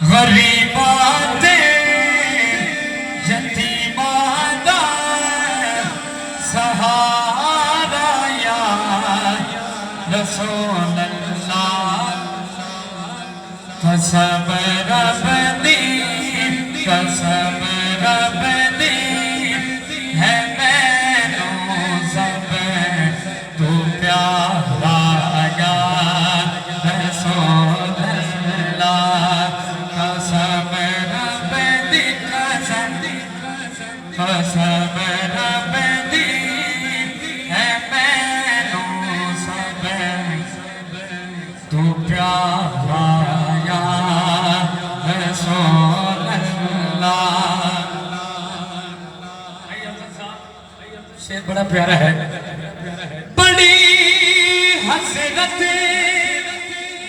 غریبات یتیمان دا سہارا یا رسول اللہ قسم رب دی قسم رب دی ہے مینوں سب تو پیارا یا رسول اللہ قسم رب دی قسم رب دی ہے مینوں سب تو پیارا یا رسول اللہ۔ شعر بڑا پیارا ہے۔